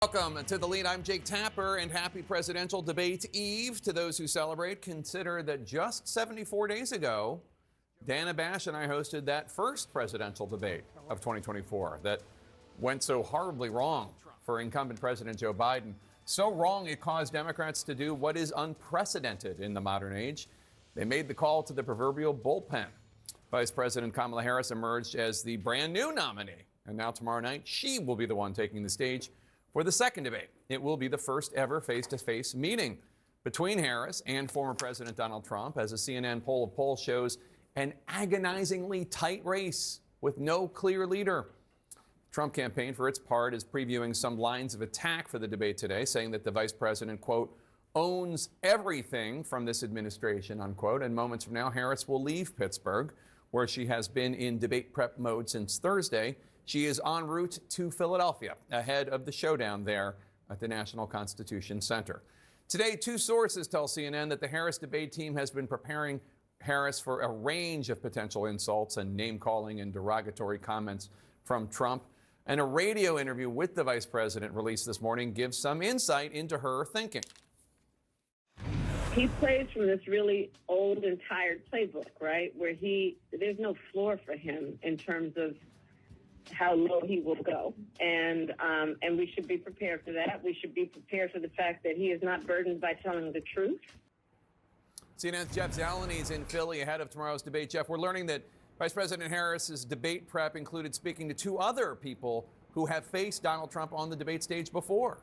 Welcome to The Lead. I'm Jake Tapper, and happy Presidential Debate Eve to those who celebrate. Consider that just 74 days ago, Dana Bash and I hosted that first presidential debate of 2024 that went so horribly wrong for incumbent President Joe Biden. So wrong it caused Democrats to do what is unprecedented in the modern age. They made the call to the proverbial bullpen. Vice President Kamala Harris emerged as the brand new nominee, and now tomorrow night she will be the one taking the stage for the second debate. It will be the first ever face-to-face meeting between Harris and former President Donald Trump, as a CNN poll of polls shows an agonizingly tight race with no clear leader. The Trump campaign, for its part, is previewing some lines of attack for the debate today, saying that the vice president, quote, owns everything from this administration, unquote. And moments from now, Harris will leave Pittsburgh, where she has been in debate prep mode since Thursday. She is en route to Philadelphia, ahead of the showdown there at the National Constitution Center. Today, two sources tell CNN that the Harris debate team has been preparing Harris for a range of potential insults and name-calling and derogatory comments from Trump. And a radio interview with the vice president released this morning gives some insight into her thinking. He plays from this really old and tired playbook, right, where there's no floor for him in terms of how low he will go. And we should be prepared for that. We should be prepared for the fact that he is not burdened by telling the truth. CNN's Jeff Zeleny is in Philly ahead of tomorrow's debate. Jeff, we're learning that Vice President Harris's debate prep included speaking to two other people who have faced Donald Trump on the debate stage before.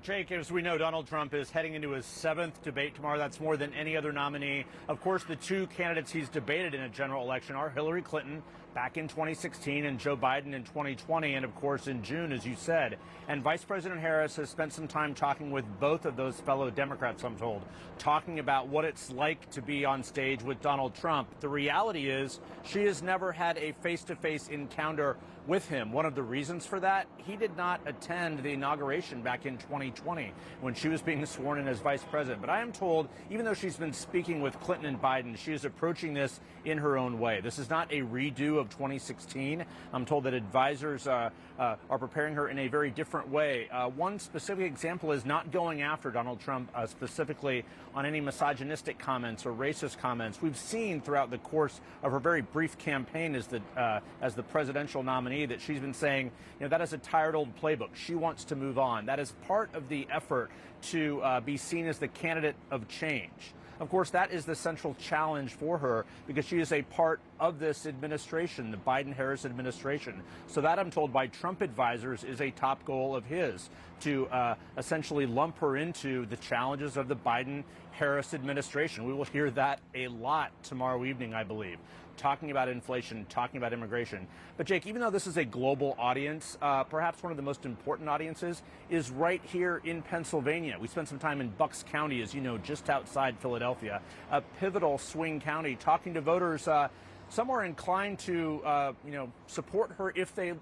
Jake, as we know, Donald Trump is heading into his seventh debate tomorrow. That's more than any other nominee. Of course, the two candidates he's debated in a general election are Hillary Clinton back in 2016 and Joe Biden in 2020, and of course in June, as you said. And Vice President Harris has spent some time talking with both of those fellow Democrats, I'm told, talking about what it's like to be on stage with Donald Trump. The reality is she has never had a face-to-face encounter with him. One of the reasons for that, he did not attend the inauguration back in 2020 when she was being sworn in as vice president. But I am told, even though she's been speaking with Clinton and Biden, she is approaching this in her own way. This is not a redo of 2016. I'm told that advisors are preparing her in a very different way. One specific example is not going after Donald Trump specifically on any misogynistic comments or racist comments. We've seen throughout the course of her very brief campaign as the presidential nominee that she's been saying, that is a tired old playbook. She wants to move on. That is part of the effort to be seen as the candidate of change. Of course, that is the central challenge for her because she is a part of this administration, the Biden-Harris administration. So that, I'm told by Trump advisors, is a top goal of his, to essentially lump her into the challenges of the Biden-Harris administration. We will hear that a lot tomorrow evening, I believe, talking about inflation, talking about immigration. But Jake, even though this is a global audience, perhaps one of the most important audiences is right here in Pennsylvania. We spent some time in Bucks County, as you know, just outside Philadelphia, a pivotal swing county, talking to voters. Some are inclined to, support her if they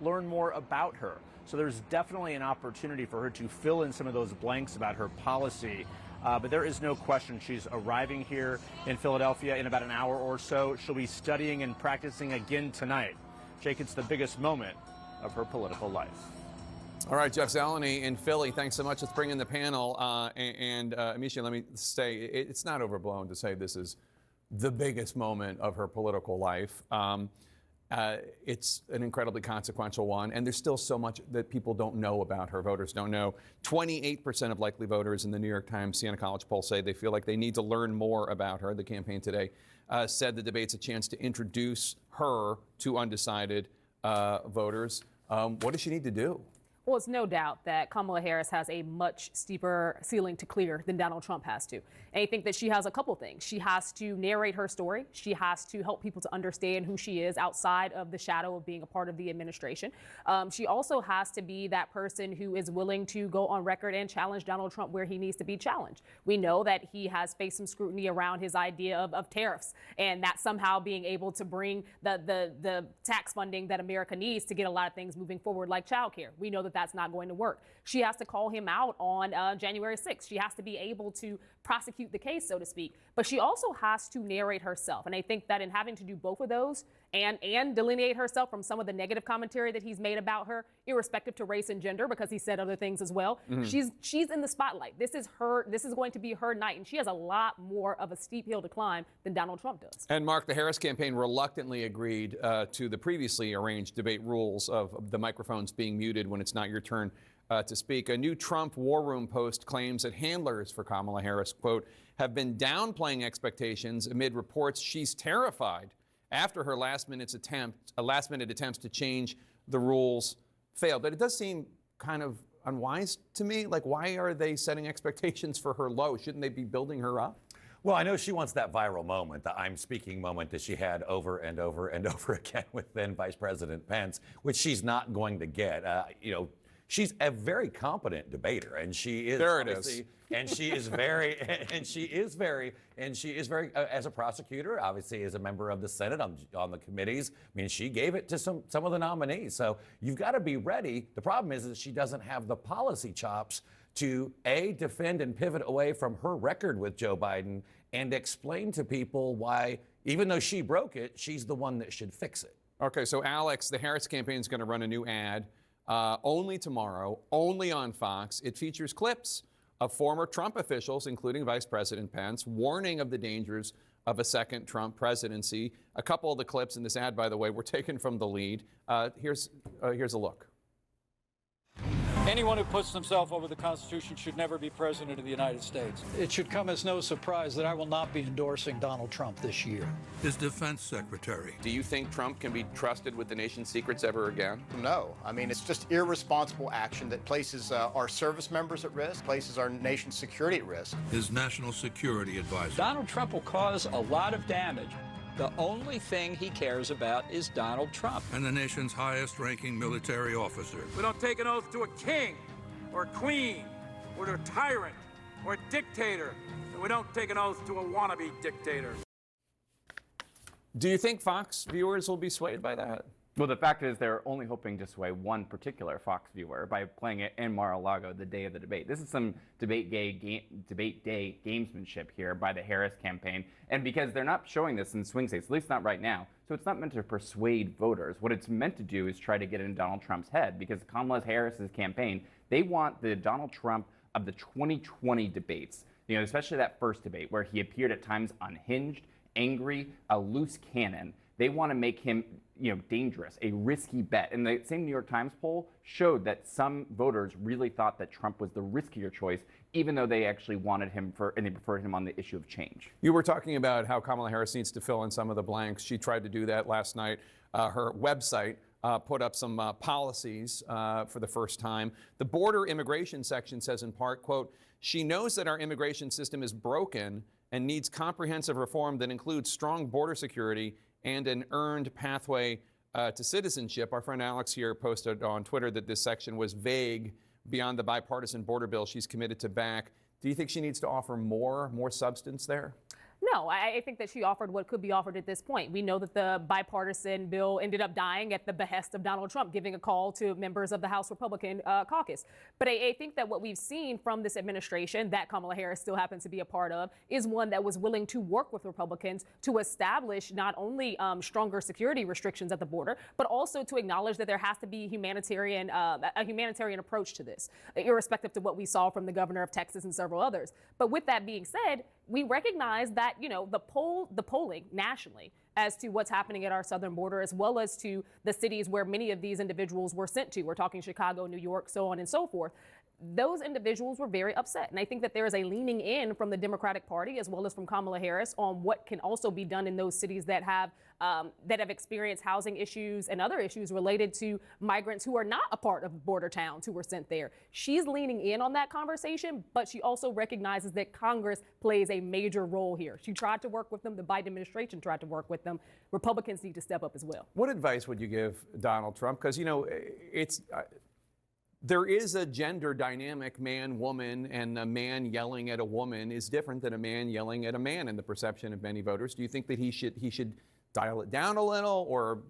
learn more about her. So there's definitely an opportunity for her to fill in some of those blanks about her policy. But there is no question she's arriving here in Philadelphia in about an hour or so. She'll be studying and practicing again tonight. Jake, it's the biggest moment of her political life. All right, Jeff Zeleny in Philly. Thanks so much. Let's bring in the panel. Amisha, let me say, it's not overblown to say this is the biggest moment of her political life. It's an incredibly consequential one, and there's still so much that people don't know about her. Voters don't know. 28% of likely voters in the New York Times Siena College poll say they feel like they need to learn more about her. The campaign today said the debate's a chance to introduce her to undecided voters. What does she need to do? Well, it's no doubt that Kamala Harris has a much steeper ceiling to clear than Donald Trump has to. And I think that she has a couple things. She has to narrate her story. She has to help people to understand who she is outside of the shadow of being a part of the administration. She also has to be that person who is willing to go on record and challenge Donald Trump where he needs to be challenged. We know that he has faced some scrutiny around his idea of tariffs, and that somehow being able to bring the tax funding that America needs to get a lot of things moving forward, like childcare. We know that that that's not going to work. She has to call him out on January 6th. She has to be able to prosecute the case, so to speak. But she also has to narrate herself. And I think that in having to do both of those and delineate herself from some of the negative commentary that he's made about her, irrespective to race and gender, because he said other things as well, she's in the spotlight. This is going to be her night. And she has a lot more of a steep hill to climb than Donald Trump does. And Mark, the Harris campaign reluctantly agreed to the previously arranged debate rules of the microphones being muted when it's not your turn to speak. A new Trump War Room post claims that handlers for Kamala Harris, quote, have been downplaying expectations amid reports she's terrified after her last-minute attempts to change the rules failed. But it does seem kind of unwise to me. Like, why are they setting expectations for her low? Shouldn't they be building her up? Well, I know she wants that viral moment, the I'm speaking moment that she had over and over and over again with then Vice President Pence, which she's not going to get. She's a very competent debater, and she is. There it is. And she is very, as a prosecutor, obviously as a member of the Senate on the committees. I mean, she gave it to some of the nominees. So you've got to be ready. The problem is that she doesn't have the policy chops to defend and pivot away from her record with Joe Biden and explain to people why, even though she broke it, she's the one that should fix it. Okay, so Alex, the Harris campaign is going to run a new ad only tomorrow, only on Fox. It features clips of former Trump officials, including Vice President Pence, warning of the dangers of a second Trump presidency. A couple of the clips in this ad, by the way, were taken from The Lead. Here's a look. Anyone who puts themselves over the Constitution should never be president of the United States. It should come as no surprise that I will not be endorsing Donald Trump this year. His defense secretary. Do you think Trump can be trusted with the nation's secrets ever again? No. I mean, it's just irresponsible action that places our service members at risk, places our nation's security at risk. His national security advisor. Donald Trump will cause a lot of damage. The only thing he cares about is Donald Trump. And the nation's highest ranking military officer. We don't take an oath to a king or a queen or to a tyrant or a dictator. And we don't take an oath to a wannabe dictator. Do you think Fox viewers will be swayed by that? Well, the fact is they're only hoping to sway one particular Fox viewer by playing it in Mar-a-Lago the day of the debate. This is some debate day gamesmanship here by the Harris campaign. And because they're not showing this in swing states, at least not right now, so it's not meant to persuade voters. What it's meant to do is try to get in Donald Trump's head, because Kamala Harris's campaign, they want the Donald Trump of the 2020 debates, especially that first debate where he appeared at times unhinged, angry, a loose cannon. They want to make him, dangerous, a risky bet. And the same New York Times poll showed that some voters really thought that Trump was the riskier choice, even though they actually wanted him and they preferred him on the issue of change. You were talking about how Kamala Harris needs to fill in some of the blanks. She tried to do that last night. Her website put up some policies for the first time. The border immigration section says in part, quote, she knows that our immigration system is broken and needs comprehensive reform that includes strong border security and an earned pathway to citizenship. Our friend Alex here posted on Twitter that this section was vague beyond the bipartisan border bill she's committed to back. Do you think she needs to offer more substance there? No, I think that she offered what could be offered at this point. We know that the bipartisan bill ended up dying at the behest of Donald Trump, giving a call to members of the House Republican caucus. But I think that what we've seen from this administration, that Kamala Harris still happens to be a part of, is one that was willing to work with Republicans to establish not only stronger security restrictions at the border, but also to acknowledge that there has to be a humanitarian approach to this, irrespective of what we saw from the governor of Texas and several others. But with that being said, we recognize that, the polling nationally as to what's happening at our southern border, as well as to the cities where many of these individuals were sent to. We're talking Chicago, New York, so on and so forth. Those individuals were very upset. And I think that there is a leaning in from the Democratic Party, as well as from Kamala Harris, on what can also be done in those cities that have experienced housing issues and other issues related to migrants who are not a part of border towns who were sent there. She's leaning in on that conversation, but she also recognizes that Congress plays a major role here. She tried to work with them. The Biden administration tried to work with them. Republicans need to step up as well. What advice would you give Donald Trump? Because, there is a gender dynamic, man, woman, and a man yelling at a woman is different than a man yelling at a man in the perception of many voters. Do you think that he should dial it down a little, or,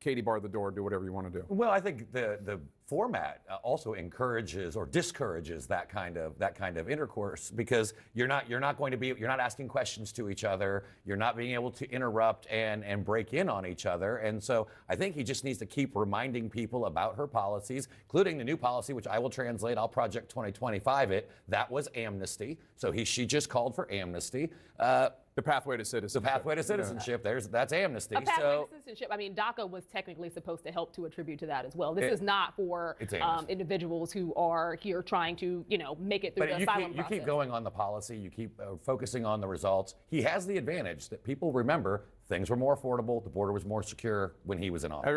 Katie bar the door, do whatever you want to do. Well, I think the format also encourages or discourages that kind of intercourse, because you're not asking questions to each other, you're not being able to interrupt and break in on each other. And so I think he just needs to keep reminding people about her policies, including the new policy, which I will translate. I'll Project 2025 it. That was amnesty. So she just called for amnesty. The pathway to citizenship. The pathway to citizenship. That's amnesty. A pathway to citizenship. I mean, DACA was technically supposed to help to attribute to that as well. This is not for individuals who are here trying to, make it through the asylum process. You keep going on the policy. You keep focusing on the results. He has the advantage that people remember things were more affordable. The border was more secure when he was in office.